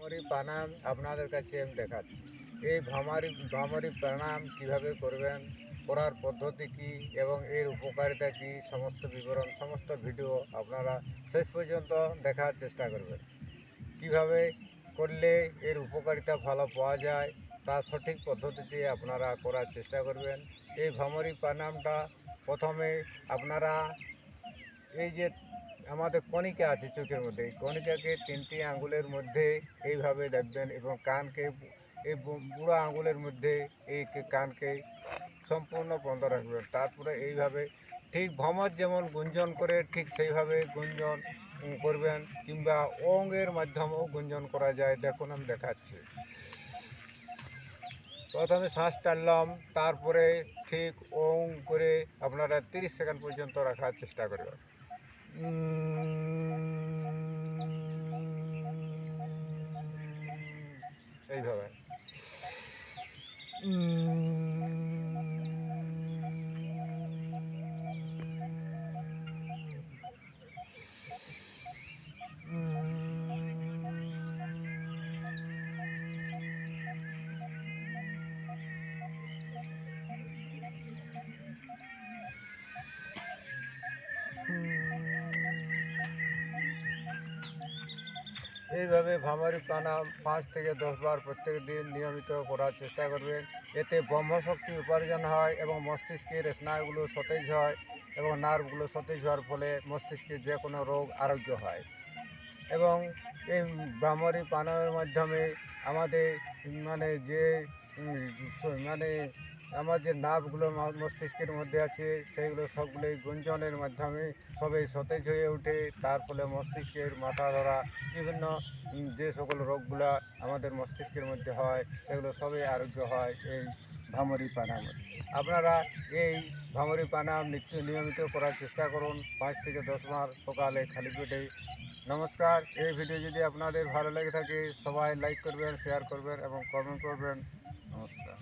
ভ্রামরী প্রাণায়াম আপনাদের কাছে আমি দেখাচ্ছি। এই ভ্রামরী প্রাণায়াম কিভাবে করবেন, করার পদ্ধতি কি এবং এর উপকারিতা কি, সমস্ত বিবরণ, সমস্ত ভিডিও আপনারা শেষ পর্যন্ত দেখার চেষ্টা করবেন। কিভাবে করলে এর উপকারিতা ভালো পাওয়া যায় তা সঠিক পদ্ধতিতে আপনারা করার চেষ্টা করবেন। এই ভ্রামরী প্রাণায়ামটা প্রথমে আপনারা এই যে আমাদের কণিকা আছে চোখের মধ্যে, এই কণিকাকে 3টি আঙ্গুলের মধ্যে এইভাবে দেখবেন এবং কানকে এই বুড়ো আঙ্গুলের মধ্যে এই কানকে সম্পূর্ণ বন্ধ রাখবেন। তারপরে এইভাবে ঠিক ভ্রমর যেমন গুঞ্জন করে ঠিক সেইভাবে গুঞ্জন করবেন, কিংবা ওঙের মাধ্যমেও গুঞ্জন করা যায়। দেখুন আমি দেখাচ্ছি। প্রথমে শ্বাস টানলাম, তারপরে ঠিক ওং করে আপনারা 30 সেকেন্ড পর্যন্ত রাখার চেষ্টা করবেন। এইভাবে এইভাবে ভ্রামরী প্রাণায়াম 5 থেকে 10 বার প্রত্যেক দিন নিয়মিত করার চেষ্টা করবেন। এতে ব্রহ্মশক্তি উপার্জন হয় এবং মস্তিষ্কের স্নায়ুগুলো সতেজ হয় এবং নার্ভগুলো সতেজ হওয়ার ফলে মস্তিষ্কের যে কোনো রোগ আরোগ্য হয়। এবং এই ভ্রামরী প্রাণায়ামের মাধ্যমে আমাদের যে মানে আমার যে নার্ভগুলো মস্তিষ্কের মধ্যে আছে সেইগুলো সবগুলোই গুঞ্জনের মাধ্যমে সবই সতেজ হয়ে ওঠে। তার ফলে মস্তিষ্কের মাথা ধরা বিভিন্ন যে সকল রোগগুলো আমাদের মস্তিষ্কের মধ্যে হয় সেগুলো সবই আরোগ্য হয় এই ভ্রামরী প্রাণায়ামে। আপনারা এই ভ্রামরী প্রাণায়াম নিয়মিত করার চেষ্টা করুন, 5 থেকে 10 বার সকালে খালি পেটে। নমস্কার। এই ভিডিও যদি আপনাদের ভালো লেগে থাকে সবাই লাইক করবেন, শেয়ার করবেন এবং কমেন্ট করবেন। নমস্কার।